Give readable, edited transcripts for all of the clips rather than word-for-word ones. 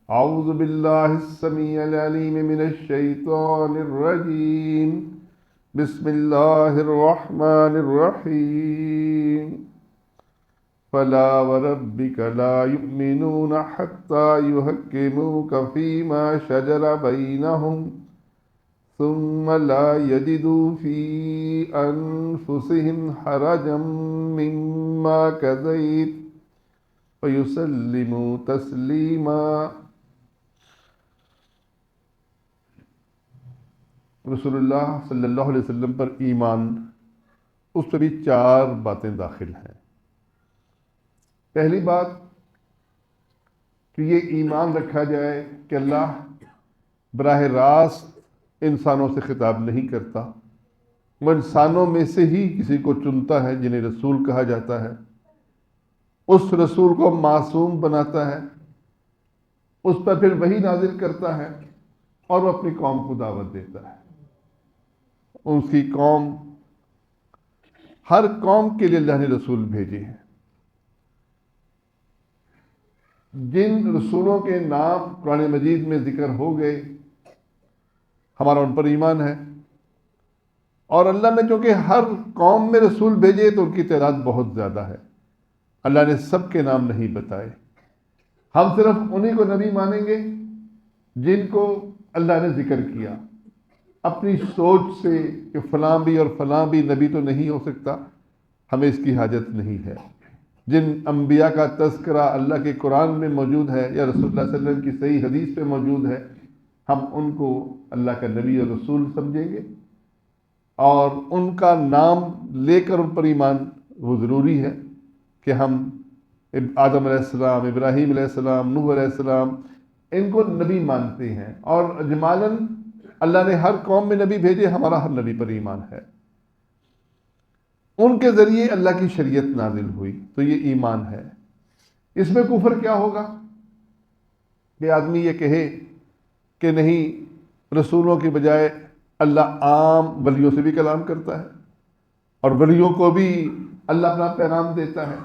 اعوذ باللہ السمیع العلیم من الشیطان الرجیم بسم اللہ الرحمن الرحیم فلا وربک لا یؤمنون حتی یحکموک فیما شجر بینہم ثم لا يجدوا في أنفسهم حرجا مما قضيت ويسلموا تسلیما۔ رسول اللہ صلی اللہ علیہ وسلم پر ایمان، اس پہ بھی 4 باتیں داخل ہیں۔ پہلی بات کہ یہ ایمان رکھا جائے کہ اللہ براہ راست انسانوں سے خطاب نہیں کرتا، وہ انسانوں میں سے ہی کسی کو چنتا ہے جنہیں رسول کہا جاتا ہے، اس رسول کو معصوم بناتا ہے، اس پر پھر وحی نازل کرتا ہے اور وہ اپنی قوم کو دعوت دیتا ہے۔ اس کی قوم، ہر قوم کے لیے اللہ نے رسول بھیجے ہیں۔ جن رسولوں کے نام قرآن مجید میں ذکر ہو گئے، ہمارا ان پر ایمان ہے، اور اللہ نے چونکہ ہر قوم میں رسول بھیجے تو ان کی تعداد بہت زیادہ ہے، اللہ نے سب کے نام نہیں بتائے۔ ہم صرف انہی کو نبی مانیں گے جن کو اللہ نے ذکر کیا۔ اپنی سوچ سے کہ فلاں بھی اور فلاں بھی نبی تو نہیں ہو سکتا، ہمیں اس کی حاجت نہیں ہے۔ جن انبیاء کا تذکرہ اللہ کے قرآن میں موجود ہے یا رسول اللہ صلی اللہ علیہ وسلم کی صحیح حدیث پہ موجود ہے، ہم ان کو اللہ کا نبی اور رسول سمجھیں گے، اور ان کا نام لے کر ان پر ایمان وہ ضروری ہے کہ ہم آدم علیہ السلام، ابراہیم علیہ السلام، نوح علیہ السلام، ان کو نبی مانتے ہیں، اور اجمالاً اللہ نے ہر قوم میں نبی بھیجے، ہمارا ہر نبی پر ایمان ہے۔ ان کے ذریعے اللہ کی شریعت نازل ہوئی، تو یہ ایمان ہے۔ اس میں کفر کیا ہوگا کہ آدمی یہ کہے کہ نہیں، رسولوں کے بجائے اللہ عام ولیوں سے بھی کلام کرتا ہے، اور ولیوں کو بھی اللہ اپنا پیغام دیتا ہے،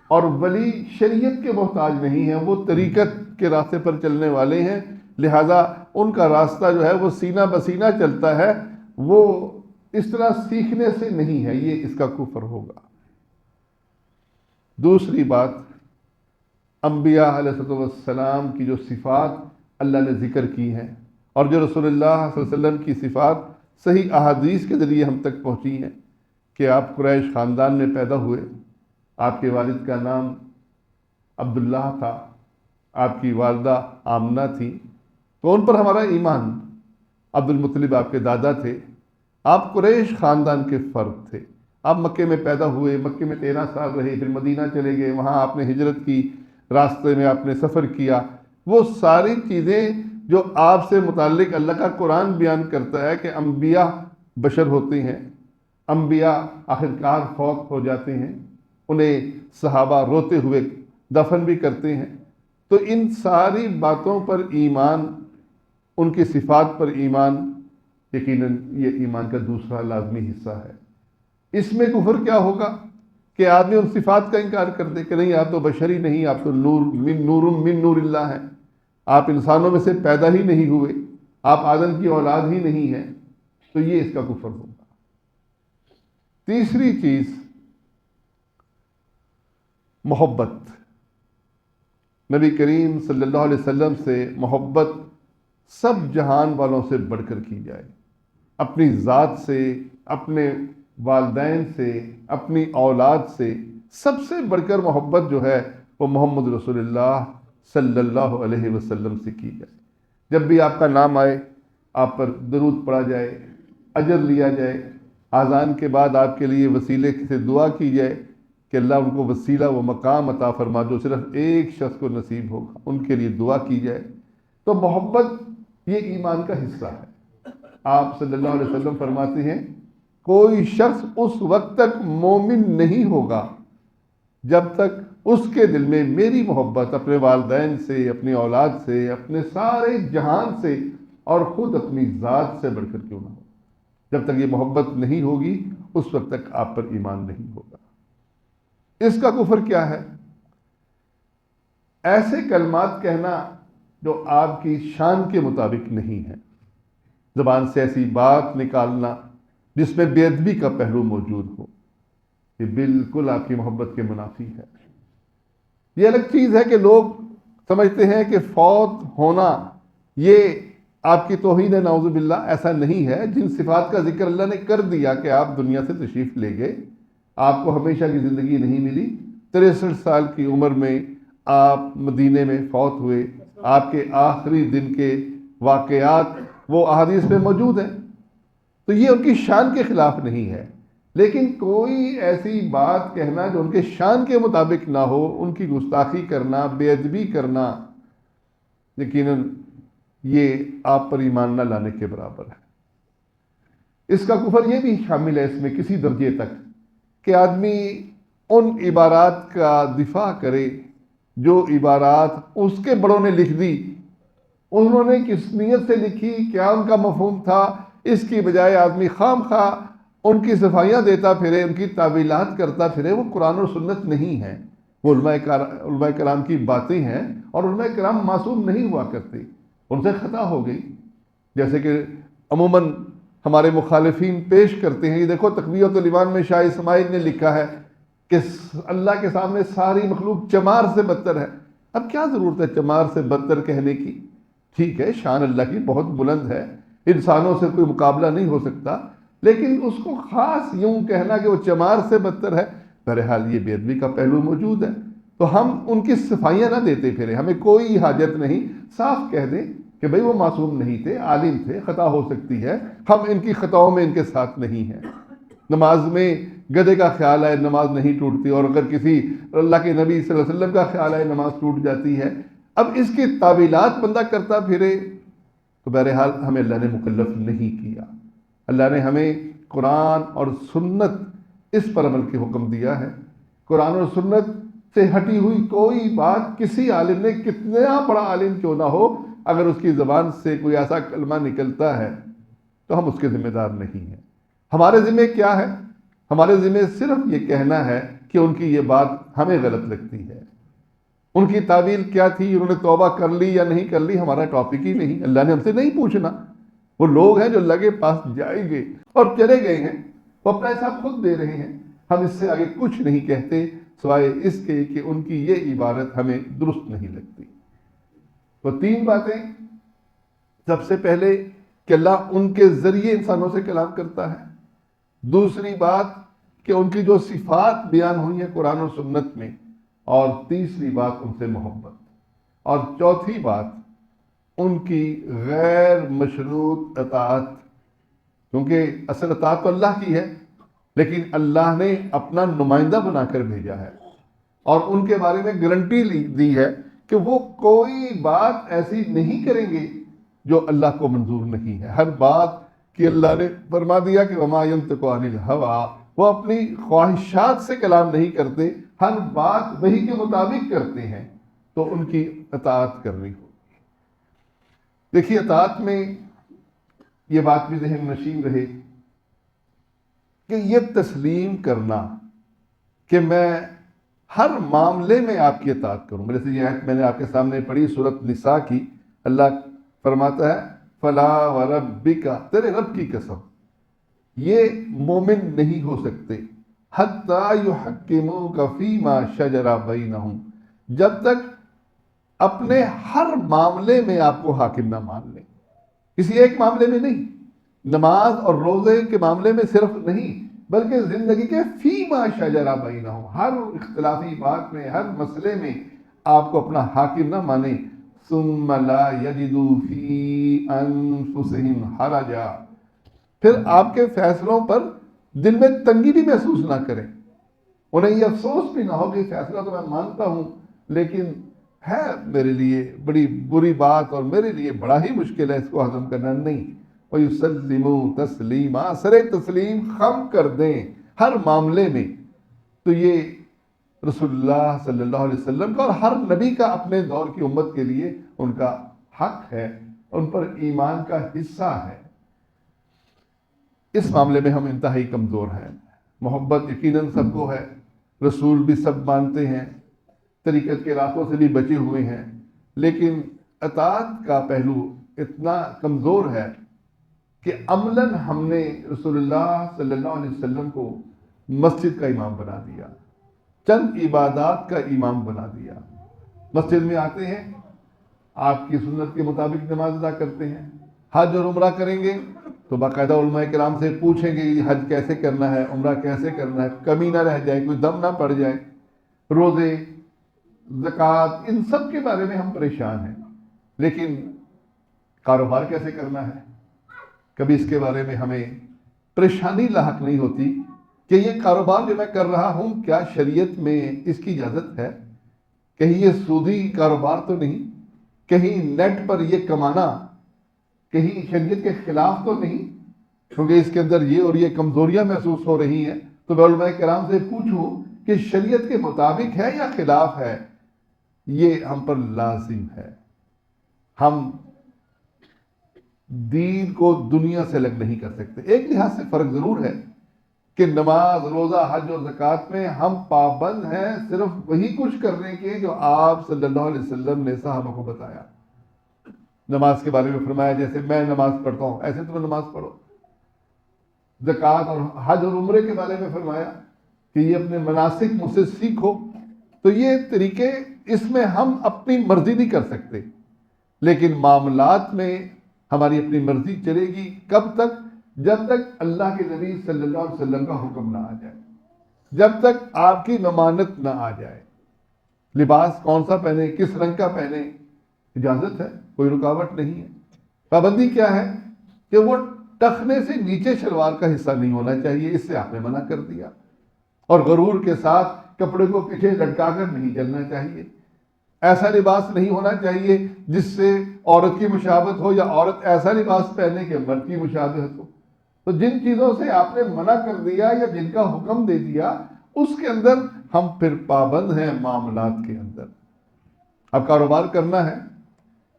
اور ولی شریعت کے محتاج نہیں ہیں، وہ طریقت کے راستے پر چلنے والے ہیں، لہذا ان کا راستہ جو ہے وہ سینہ بسینہ چلتا ہے، وہ اس طرح سیکھنے سے نہیں ہے، یہ اس کا کفر ہوگا۔ دوسری بات، انبیاء علیہ السلام کی جو صفات اللہ نے ذکر کی ہیں، اور جو رسول اللہ صلی اللہ علیہ وسلم کی صفات صحیح احادیث کے ذریعے ہم تک پہنچی ہیں کہ آپ قریش خاندان میں پیدا ہوئے، آپ کے والد کا نام عبداللہ تھا، آپ کی والدہ آمنہ تھی، تو ان پر ہمارا ایمان۔ عبد المطلب آپ کے دادا تھے، آپ قریش خاندان کے فرد تھے، آپ مکے میں پیدا ہوئے، مکے میں 13 سال رہے، پھر مدینہ چلے گئے، وہاں آپ نے ہجرت کی، راستے میں آپ نے سفر کیا۔ وہ ساری چیزیں جو آپ سے متعلق اللہ کا قرآن بیان کرتا ہے کہ انبیاء بشر ہوتے ہیں، انبیاء آخرکار فوت ہو جاتے ہیں، انہیں صحابہ روتے ہوئے دفن بھی کرتے ہیں، تو ان ساری باتوں پر ایمان، ان کی صفات پر ایمان، یقیناً یہ ایمان کا دوسرا لازمی حصہ ہے۔ اس میں کفر کیا ہوگا کہ آدمی ان صفات کا انکار کر دے کہ نہیں، آپ تو بشری نہیں، آپ تو نور من نور اللہ ہیں، آپ انسانوں میں سے پیدا ہی نہیں ہوئے، آپ آدم کی اولاد ہی نہیں ہیں، تو یہ اس کا کفر ہوگا۔ تیسری چیز، محبت۔ نبی کریم صلی اللہ علیہ وسلم سے محبت سب جہان والوں سے بڑھ کر کی جائے، اپنی ذات سے، اپنے والدین سے، اپنی اولاد سے، سب سے بڑھ کر محبت جو ہے وہ محمد رسول اللہ صلی اللہ علیہ وسلم سے کی جائے۔ جب بھی آپ کا نام آئے، آپ پر درود پڑھا جائے، اجر لیا جائے، اذان کے بعد آپ کے لیے وسیلے سے دعا کی جائے کہ اللہ ان کو وسیلہ و مقام عطا فرما جو صرف ایک شخص کو نصیب ہوگا، ان کے لیے دعا کی جائے۔ تو محبت یہ ایمان کا حصہ ہے۔ آپ صلی اللہ علیہ وسلم فرماتے ہیں کوئی شخص اس وقت تک مومن نہیں ہوگا جب تک اس کے دل میں میری محبت اپنے والدین سے، اپنی اولاد سے، اپنے سارے جہان سے اور خود اپنی ذات سے بڑھ کر کیوں نہ ہو۔ جب تک یہ محبت نہیں ہوگی اس وقت تک آپ پر ایمان نہیں ہوگا۔ اس کا کفر کیا ہے؟ ایسے کلمات کہنا جو آپ کی شان کے مطابق نہیں ہے، زبان سے ایسی بات نکالنا جس میں بے ادبی کا پہلو موجود ہو، یہ بالکل آپ کی محبت کے منافی ہے۔ یہ الگ چیز ہے کہ لوگ سمجھتے ہیں کہ فوت ہونا یہ آپ کی توہین ہے، نعوذ باللہ، ایسا نہیں ہے۔ جن صفات کا ذکر اللہ نے کر دیا کہ آپ دنیا سے تشریف لے گئے، آپ کو ہمیشہ کی زندگی نہیں ملی، 63 سال کی عمر میں آپ مدینے میں فوت ہوئے، آپ کے آخری دن کے واقعات وہ احادیث میں موجود ہیں، تو یہ ان کی شان کے خلاف نہیں ہے۔ لیکن کوئی ایسی بات کہنا جو ان کے شان کے مطابق نہ ہو، ان کی گستاخی کرنا، بے ادبی کرنا، یقیناً یہ آپ پر ایمان نہ لانے کے برابر ہے۔ اس کا کفر یہ بھی شامل ہے اس میں کسی درجے تک کہ آدمی ان عبارات کا دفاع کرے جو عبارات اس کے بڑوں نے لکھ دی، انہوں نے کس نیت سے لکھی، کیا ان کا مفہوم تھا، اس کی بجائے آدمی خام خواہ ان کی صفائیاں دیتا پھرے، ان کی تعویلات کرتا پھرے۔ وہ قرآن اور سنت نہیں ہے، وہ علماء کرام کی باتیں ہیں، اور علماء کرام معصوم نہیں ہوا کرتے، ان سے خطا ہو گئی۔ جیسے کہ عموماً ہمارے مخالفین پیش کرتے ہیں، یہ دیکھو تقویۃ الایمان میں شاہ اسماعیل نے لکھا ہے کہ اللہ کے سامنے ساری مخلوق چمار سے بدتر ہے۔ اب کیا ضرورت ہے چمار سے بدتر کہنے کی؟ ٹھیک ہے، شان اللہ کی بہت بلند ہے، انسانوں سے کوئی مقابلہ نہیں ہو سکتا، لیکن اس کو خاص یوں کہنا کہ وہ چمار سے بدتر ہے، بہرحال یہ بے ادبی کا پہلو موجود ہے۔ تو ہم ان کی صفائیاں نہ دیتے پھریں، ہمیں کوئی حاجت نہیں، صاف کہہ دیں کہ بھئی وہ معصوم نہیں تھے، عالم تھے، خطا ہو سکتی ہے، ہم ان کی خطاؤں میں ان کے ساتھ نہیں ہیں۔ نماز میں گدھے کا خیال آئے نماز نہیں ٹوٹتی، اور اگر کسی اللہ کے نبی صلی اللہ علیہ وسلم کا خیال آئے نماز ٹوٹ جاتی ہے۔ اب اس کی تعویلات بندہ کرتا پھرے تو بہرحال ہمیں اللہ نے مکلف نہیں کیا۔ اللہ نے ہمیں قرآن اور سنت اس پر عمل کے حکم دیا ہے۔ قرآن اور سنت سے ہٹی ہوئی کوئی بات کسی عالم نے، کتنا بڑا عالم کیوں نہ ہو، اگر اس کی زبان سے کوئی ایسا کلمہ نکلتا ہے تو ہم اس کے ذمہ دار نہیں ہیں۔ ہمارے ذمہ کیا ہے؟ ہمارے ذمہ صرف یہ کہنا ہے کہ ان کی یہ بات ہمیں غلط لگتی ہے۔ ان کی تعویل کیا تھی، انہوں نے توبہ کر لی یا نہیں کر لی، ہمارا ٹاپک ہی نہیں، اللہ نے ہم سے نہیں پوچھنا۔ وہ لوگ ہیں جو اللہ کے پاس جائیں گے اور چلے گئے ہیں، وہ اپنا حساب خود دے رہے ہیں، ہم اس سے آگے کچھ نہیں کہتے سوائے اس کے کہ ان کی یہ عبارت ہمیں درست نہیں لگتی۔ وہ 3 باتیں، سب سے پہلے کہ اللہ ان کے ذریعے انسانوں سے کلام کرتا ہے، دوسری بات کہ ان کی جو صفات بیان ہوئی ہیں قرآن اور سنت میں، اور تیسری بات ان سے محبت، اور چوتھی بات ان کی غیر مشروط اطاعت، کیونکہ اصل اطاعت تو اللہ کی ہے، لیکن اللہ نے اپنا نمائندہ بنا کر بھیجا ہے اور ان کے بارے میں گارنٹی دی ہے کہ وہ کوئی بات ایسی نہیں کریں گے جو اللہ کو منظور نہیں ہے۔ ہر بات کی اللہ نے فرما دیا کہ وما ينطق عن الهوى، وہ اپنی خواہشات سے کلام نہیں کرتے، ہر بات وحی کے مطابق کرتے ہیں، تو ان کی اطاعت کرنی ہوگی۔ دیکھیے اطاعت میں یہ بات بھی ذہن نشین رہے کہ یہ تسلیم کرنا کہ میں ہر معاملے میں آپ کی اطاعت کروں گا۔ جیسے یہ آیت میں نے آپ کے سامنے پڑھی سورۃ نساء کی، اللہ فرماتا ہے فلا وربک، تیرے رب کی قسم یہ مومن نہیں ہو سکتے حتی یحکموک فیما شجر بینہم، جب تک اپنے ہر معاملے میں آپ کو حاکم نہ مان لیں۔ کسی ایک معاملے میں نہیں، نماز اور روزے کے معاملے میں صرف نہیں، بلکہ زندگی کے فیما شجر بینہم، ہر اختلافی بات میں، ہر مسئلے میں آپ کو اپنا حاکم نہ مانیں۔ ثم لا یجدوا فی انفسہم حرجا، پھر آپ کے فیصلوں پر دل میں تنگی بھی محسوس نہ کریں، انہیں یہ افسوس بھی نہ ہو کہ فیصلہ تو میں مانتا ہوں لیکن ہے میرے لیے بڑی بری بات اور میرے لیے بڑا ہی مشکل ہے اس کو ہضم کرنا، نہیں۔ وَيُسَلِّمُوا تَسْلِيمًا، سر تسلیم خم کر دیں ہر معاملے میں۔ تو یہ رسول اللہ صلی اللہ علیہ وسلم کا اور ہر نبی کا اپنے دور کی امت کے لیے ان کا حق ہے، ان پر ایمان کا حصہ ہے۔ اس معاملے میں ہم انتہائی کمزور ہیں۔ محبت یقیناً سب کو ہے، رسول بھی سب مانتے ہیں، طریقت کے راستوں سے بھی بچے ہوئے ہیں، لیکن اطاعت کا پہلو اتنا کمزور ہے کہ عملاً ہم نے رسول اللہ صلی اللہ علیہ وسلم کو مسجد کا امام بنا دیا، چند عبادات کا امام بنا دیا۔ مسجد میں آتے ہیں، آپ کی سنت کے مطابق نماز ادا کرتے ہیں، حج اور عمرہ کریں گے تو باقاعدہ علماء کرام سے پوچھیں گے یہ حج کیسے کرنا ہے، عمرہ کیسے کرنا ہے، کمی نہ رہ جائے، کوئی دم نہ پڑ جائے، روزے، زکوٰۃ، ان سب کے بارے میں ہم پریشان ہیں۔ لیکن کاروبار کیسے کرنا ہے، کبھی اس کے بارے میں ہمیں پریشانی لاحق نہیں ہوتی کہ یہ کاروبار جو میں کر رہا ہوں کیا شریعت میں اس کی اجازت ہے، کہیں یہ سودی کاروبار تو نہیں، کہیں نیٹ پر یہ کمانا کہیں شریعت کے خلاف تو نہیں، کیونکہ اس کے اندر یہ اور یہ کمزوریاں محسوس ہو رہی ہیں تو میں علماء کرام سے پوچھوں کہ شریعت کے مطابق ہے یا خلاف ہے۔ یہ ہم پر لازم ہے۔ ہم دین کو دنیا سے الگ نہیں کر سکتے۔ ایک لحاظ سے فرق ضرور ہے کہ نماز، روزہ، حج اور زکوٰۃ میں ہم پابند ہیں صرف وہی کچھ کرنے کے جو آپ صلی اللہ علیہ وسلم نے صحابہ کو بتایا۔ نماز کے بارے میں فرمایا جیسے میں نماز پڑھتا ہوں ایسے تم نماز پڑھو۔ زکوٰۃ اور حج اور عمرے کے بارے میں فرمایا کہ یہ اپنے مناسک مجھ سے سیکھو۔ تو یہ طریقے، اس میں ہم اپنی مرضی نہیں کر سکتے، لیکن معاملات میں ہماری اپنی مرضی چلے گی۔ کب تک؟ جب تک اللہ کے نبی صلی اللہ علیہ وسلم کا حکم نہ آ جائے، جب تک آپ کی ممانت نہ آ جائے۔ لباس کون سا پہنے، کس رنگ کا پہنے، اجازت ہے، کوئی رکاوٹ نہیں ہے۔ پابندی کیا ہے کہ وہ ٹخنے سے نیچے شلوار کا حصہ نہیں ہونا چاہیے، اس سے آپ نے منع کر دیا۔ اور غرور کے ساتھ کپڑے کو پیچھے لٹکا کر نہیں چلنا چاہیے۔ ایسا لباس نہیں ہونا چاہیے جس سے عورت کی مشابہت ہو، یا عورت ایسا لباس پہنے کہ مرد کی مشابہت ہو۔ تو جن چیزوں سے آپ نے منع کر دیا یا جن کا حکم دے دیا اس کے اندر ہم پھر پابند ہیں معاملات کے اندر۔ اب کاروبار کرنا ہے،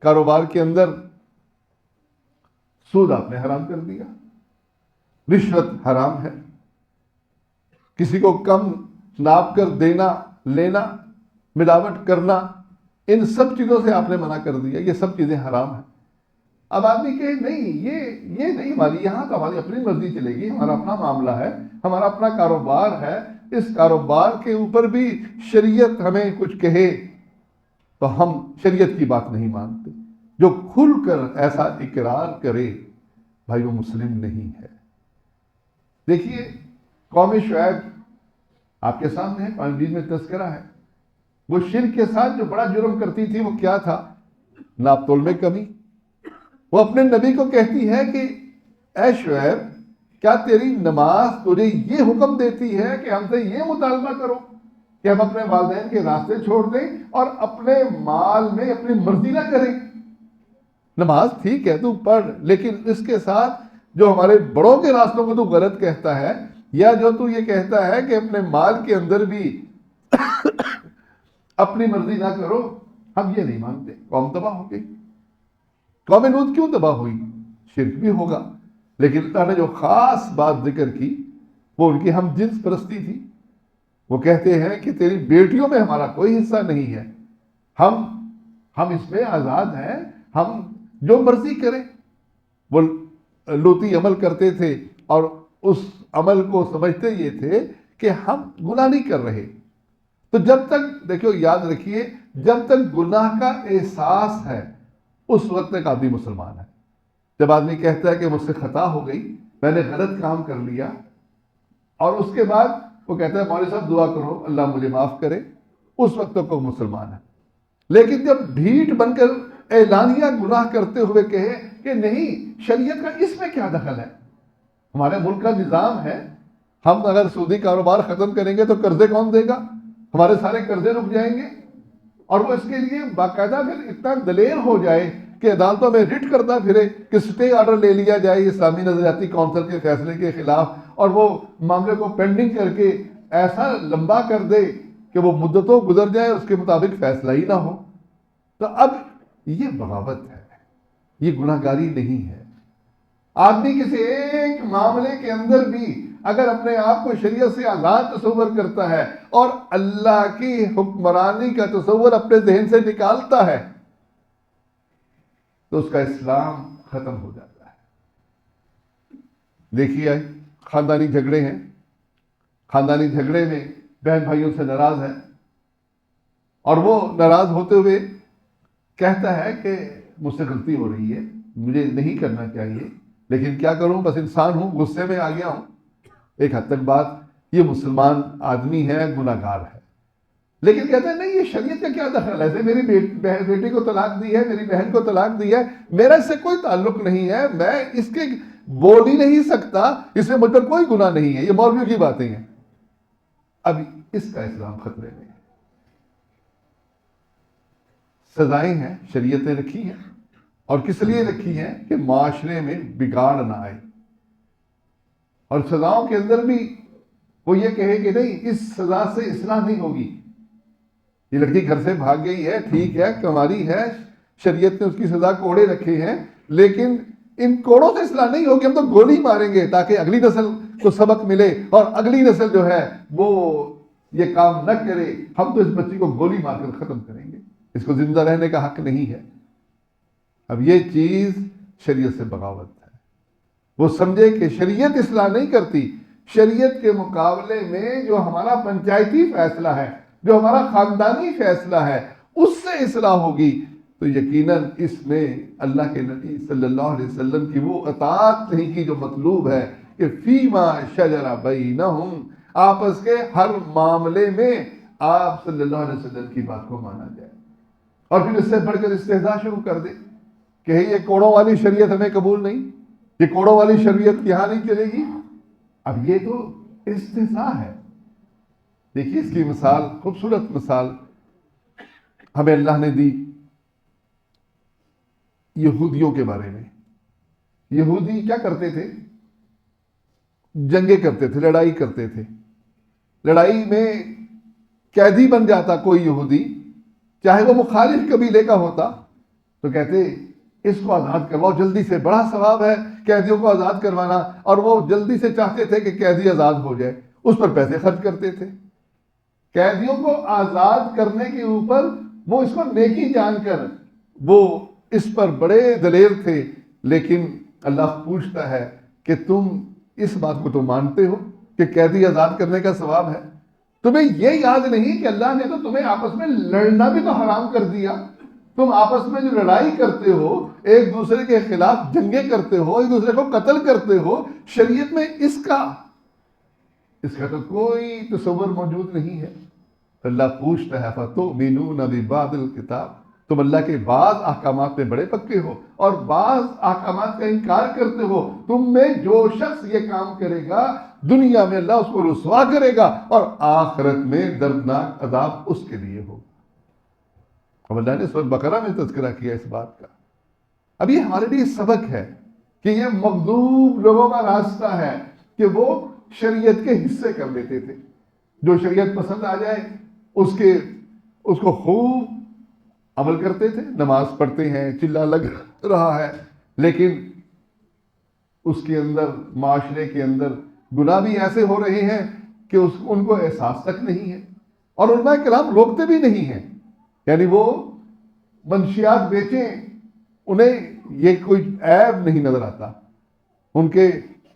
کاروبار کے اندر سود آپ نے حرام کر دیا، رشوت حرام ہے، کسی کو کم ناپ کر دینا، لینا، ملاوٹ کرنا، ان سب چیزوں سے آپ نے منع کر دیا، یہ سب چیزیں حرام ہیں۔ اب آدمی کہے نہیں یہ نہیں ہماری، یہاں تو ہماری اپنی مرضی چلے گی، ہمارا اپنا معاملہ ہے، ہمارا اپنا کاروبار ہے، اس کاروبار کے اوپر بھی شریعت ہمیں کچھ کہے تو ہم شریعت کی بات نہیں مانتے۔ جو کھل کر ایسا اقرار کرے بھائی وہ مسلم نہیں ہے۔ دیکھیے قوم شعیب آپ کے سامنے ہے، قرآن مجید میں تذکرہ ہے، وہ شرک کے ساتھ جو بڑا جرم کرتی تھی وہ کیا تھا؟ ناپ تول میں کمی۔ وہ اپنے نبی کو کہتی ہے کہ اے شعیب کیا تیری نماز تجھے یہ حکم دیتی ہے کہ ہم سے یہ مطالبہ کرو کہ ہم اپنے والدین کے راستے چھوڑ دیں اور اپنے مال میں اپنی مرضی نہ کریں؟ نماز ٹھیک ہے تو پڑھ، لیکن اس کے ساتھ جو ہمارے بڑوں کے راستوں کو تو غلط کہتا ہے، یا جو تو یہ کہتا ہے کہ اپنے مال کے اندر بھی اپنی مرضی نہ کرو، ہم یہ نہیں مانتے۔ قوم تباہ ہو گئی۔ قوم لوط کیوں تباہ ہوئی؟ شرک بھی ہوگا، لیکن اللہ نے جو خاص بات ذکر کی وہ ان کی ہم جنس پرستی تھی۔ وہ کہتے ہیں کہ تیری بیٹیوں میں ہمارا کوئی حصہ نہیں ہے، ہم اس میں آزاد ہیں، ہم جو مرضی کریں۔ وہ لوطی عمل کرتے تھے اور اس عمل کو سمجھتے یہ تھے کہ ہم گناہ نہیں کر رہے۔ تو جب تک دیکھو یاد رکھیے، جب تک گناہ کا احساس ہے اس وقت تک آدمی مسلمان ہے۔ جب آدمی کہتا ہے کہ مجھ سے خطا ہو گئی، میں نے غلط کام کر لیا، اور اس کے بعد وہ کہتا ہے مولوی صاحب دعا کرو اللہ مجھے معاف کرے، اس وقت تک وہ مسلمان ہے۔ لیکن جب ڈھیٹ بن کر اعلانیہ گناہ کرتے ہوئے کہے کہ نہیں شریعت کا اس میں کیا دخل ہے، ہمارے ملک کا نظام ہے، ہم اگر سودی کاروبار ختم کریں گے تو قرضے کون دے گا، ہمارے سارے قرضے رک جائیں گے، اور وہ اس کے لیے باقاعدہ پھر اتنا دلیر ہو جائے کہ عدالتوں میں رٹ کرتا پھرے کہ سٹے آرڈر لے لیا جائے اسلامی نظریاتی کونسل کے فیصلے کے خلاف، اور وہ معاملے کو پینڈنگ کر کے ایسا لمبا کر دے کہ وہ مدتوں گزر جائیں اس کے مطابق فیصلہ ہی نہ ہو۔ تو اب یہ بغاوت ہے، یہ گناہ گاری نہیں ہے۔ آدمی کسی ایک معاملے کے اندر بھی اگر اپنے آپ کو شریعت سے آزاد تصور کرتا ہے اور اللہ کی حکمرانی کا تصور اپنے ذہن سے نکالتا ہے تو اس کا اسلام ختم ہو جاتا ہے۔ دیکھیے خاندانی جھگڑے ہیں، خاندانی جھگڑے میں بہن بھائیوں سے ناراض ہے، اور وہ ناراض ہوتے ہوئے کہتا ہے کہ مجھ سے غلطی ہو رہی ہے، مجھے نہیں کرنا چاہیے، لیکن کیا کروں، بس انسان ہوں، غصے میں آ گیا ہوں۔ ایک حد تک بات، یہ مسلمان آدمی ہے، گناہ گار ہے، لیکن کہتا ہے نہیں، یہ شریعت کا کیا دخل ہے؟ ایسے میری بیٹی کو طلاق دی ہے، میری بہن کو طلاق دی ہے، میرا اس سے کوئی تعلق نہیں ہے، میں اس کے بول ہی نہیں سکتا، اس میں مجھ پر کوئی گناہ نہیں ہے، یہ مولویوں کی باتیں ہیں۔ اب اس کا اسلام خطرے میں ہے۔ سزائیں ہیں، شریعتیں رکھی ہیں، اور کس لیے رکھی ہیں؟ کہ معاشرے میں بگاڑ نہ آئے، اور سزاؤں کے اندر بھی وہ یہ کہے کہ نہیں، اس سزا سے اصلاح نہیں ہوگی، یہ لڑکی گھر سے بھاگ گئی ہے، ٹھیک ہے، کماری ہے، شریعت نے اس کی سزا کوڑے رکھے ہیں، لیکن ان کوڑوں سے اصلاح نہیں ہوگی، ہم تو گولی ماریں گے تاکہ اگلی نسل کو سبق ملے، اور اگلی نسل جو ہے وہ یہ کام نہ کرے، ہم تو اس بچی کو گولی مار کر ختم کریں گے، اس کو زندہ رہنے کا حق نہیں ہے۔ اب یہ چیز شریعت سے بغاوت ہے۔ وہ سمجھے کہ شریعت اصلاح نہیں کرتی، شریعت کے مقابلے میں جو ہمارا پنچایتی فیصلہ ہے، جو ہمارا خاندانی فیصلہ ہے، اس سے اصلاح ہوگی، تو یقیناً اس میں اللہ کے نبی صلی اللہ علیہ وسلم کی وہ اطاعت نہیں کی جو مطلوب ہے، کہ فیما شجر بینہم، آپس کے ہر معاملے میں آپ صلی اللہ علیہ وسلم کی بات کو مانا جائے، اور پھر اس سے بڑھ کر استہزاء شروع کر دے کہ یہ کوڑوں والی شریعت ہمیں قبول نہیں، یہ کوڑوں والی شریعت یہاں نہیں چلے گی۔ اب یہ تو استہزاء ہے۔ دیکھیے اس کی مثال، خوبصورت مثال ہمیں اللہ نے دی یہودیوں کے بارے میں۔ یہودی کیا کرتے تھے؟ جنگیں کرتے تھے، لڑائی کرتے تھے۔ لڑائی میں قیدی بن جاتا کوئی یہودی، چاہے وہ مخالف قبیلے کا ہوتا، تو کہتے اس کو آزاد کرواؤ جلدی سے، بڑا ثواب ہے قیدیوں کو آزاد کروانا، اور وہ جلدی سے چاہتے تھے کہ قیدی آزاد ہو جائے، اس پر پیسے خرچ کرتے تھے۔ قیدیوں کو آزاد کرنے کے اوپر وہ اس کو نیکی جان کر وہ اس پر بڑے دلیر تھے، لیکن اللہ پوچھتا ہے کہ تم اس بات کو تو مانتے ہو کہ قیدی آزاد کرنے کا ثواب ہے؟ تمہیں یہ یاد نہیں کہ اللہ نے تو تمہیں آپس میں لڑنا بھی تو حرام کر دیا؟ تم آپس میں جو لڑائی کرتے ہو، ایک دوسرے کے خلاف جنگیں کرتے ہو، ایک دوسرے کو قتل کرتے ہو، شریعت میں اس کا تو کوئی تصور موجود نہیں ہے۔ اللہ پوچھتا ہے فَتُؤْمِنُونَ بِبَعْضِ الْكِتَابِ، تم اللہ کے بعض احکامات میں بڑے پکے ہو اور بعض احکامات کا انکار کرتے ہو۔ تم میں جو شخص یہ کام کرے گا، دنیا میں اللہ اس کو رسوا کرے گا، اور آخرت میں دردناک عذاب اس کے لیے ہوگا۔ اب اللہ نے سورۃ بقرہ میں تذکرہ کیا اس بات کا۔ اب یہ ہمارے لیے سبق ہے کہ یہ مغضوب لوگوں کا راستہ ہے کہ وہ شریعت کے حصے کر لیتے تھے، جو شریعت پسند آ جائے اس کو خوب عمل کرتے تھے، نماز پڑھتے ہیں، چلا لگ رہا ہے، لیکن اس کے اندر، معاشرے کے اندر گناہ بھی ایسے ہو رہے ہیں کہ ان کو احساس تک نہیں ہے، اور علماء کرام روکتے بھی نہیں ہیں۔ یعنی وہ منشیات بیچیں، انہیں یہ کوئی عیب نہیں نظر آتا، ان کے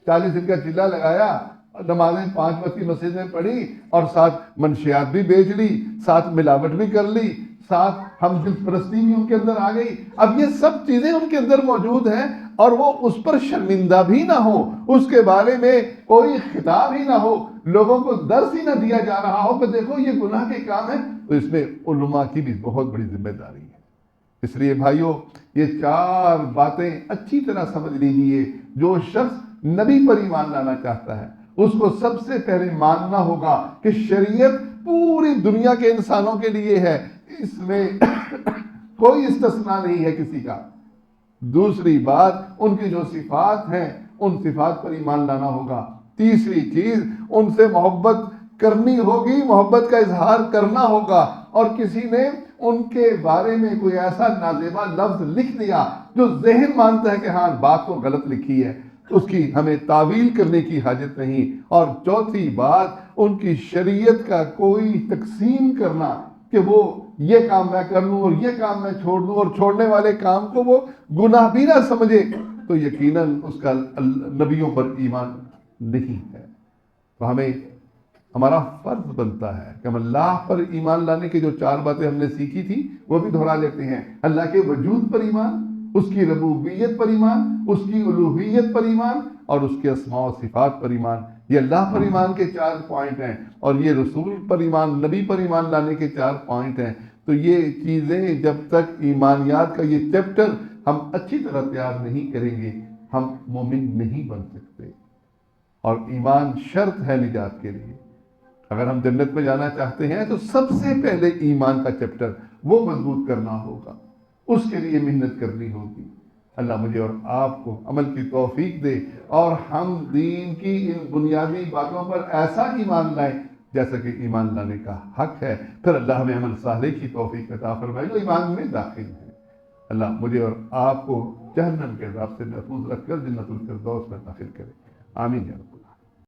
40 دن کا چلا لگایا، نمازیں 5 وقت کی مسجد میں پڑھی، اور ساتھ منشیات بھی بیچ لی، ساتھ ملاوٹ بھی کر لی، ساتھ ہم جنس پرستی بھی ان کے اندر آ گئی۔ اب یہ سب چیزیں ان کے اندر موجود ہیں، اور وہ اس پر شرمندہ بھی نہ ہو، اس کے بارے میں کوئی خطاب ہی نہ ہو، لوگوں کو درس ہی نہ دیا جا رہا ہو کہ دیکھو یہ گناہ کے کام ہے، تو اس میں علماء کی بھی بہت بڑی ذمہ داری ہے۔ اس لیے بھائیوں، یہ 4 باتیں اچھی طرح سمجھ لیجیے۔ جو شخص نبی پر ایمان لانا چاہتا ہے، اس کو سب سے پہلے ماننا ہوگا کہ شریعت پوری دنیا کے انسانوں کے لیے ہے، اس میں کوئی استثناء نہیں ہے کسی کا۔ دوسری بات، ان کی جو صفات ہیں ان صفات پر ایمان لانا ہوگا۔ تیسری چیز، ان سے محبت کرنی ہوگی، محبت کا اظہار کرنا ہوگا، اور کسی نے ان کے بارے میں کوئی ایسا نازیبا لفظ لکھ دیا جو ذہن مانتا ہے کہ ہاں بات تو غلط لکھی ہے، اس کی ہمیں تعویل کرنے کی حاجت نہیں۔ اور چوتھی بات، ان کی شریعت کا کوئی تقسیم کرنا، کہ وہ یہ کام میں کر لوں اور یہ کام میں چھوڑ دوں اور چھوڑنے والے کام کو وہ گناہ بھی نہ سمجھے، تو یقیناً اس کا نبیوں پر ایمان نہیں ہے۔ تو ہمارا فرض بنتا ہے کہ ہم اللہ پر ایمان لانے کی جو 4 باتیں ہم نے سیکھی تھی وہ بھی دہرا لیتے ہیں۔ اللہ کے وجود پر ایمان، اس کی ربوبیت پر ایمان، اس کی الوہیت پر ایمان اور اس کے اسماء و صفات پر ایمان۔ یہ اللہ پر ایمان کے 4 پوائنٹ ہیں، اور یہ رسول پر ایمان، نبی پر ایمان لانے کے 4 پوائنٹ ہیں۔ تو یہ چیزیں جب تک ایمانیات کا یہ چیپٹر ہم اچھی طرح تیار نہیں کریں گے، ہم مومن نہیں بن سکتے۔ اور ایمان شرط ہے نجات کے لیے۔ اگر ہم جنت میں جانا چاہتے ہیں تو سب سے پہلے ایمان کا چیپٹر وہ مضبوط کرنا ہوگا، اس کے لیے محنت کرنی ہوگی۔ اللہ مجھے اور آپ کو عمل کی توفیق دے، اور ہم دین کی ان بنیادی باتوں پر ایسا ایمان لائیں جیسا کہ ایمان لانے کا حق ہے۔ پھر اللہ ہمیں عمل صالح کی توفیق عطا فرمائے جو ایمان میں داخل ہے۔ اللہ مجھے اور آپ کو جہنم کے عذاب سے محفوظ رکھ کر جنت الفردوس میں داخل کرے، آمین یا رب۔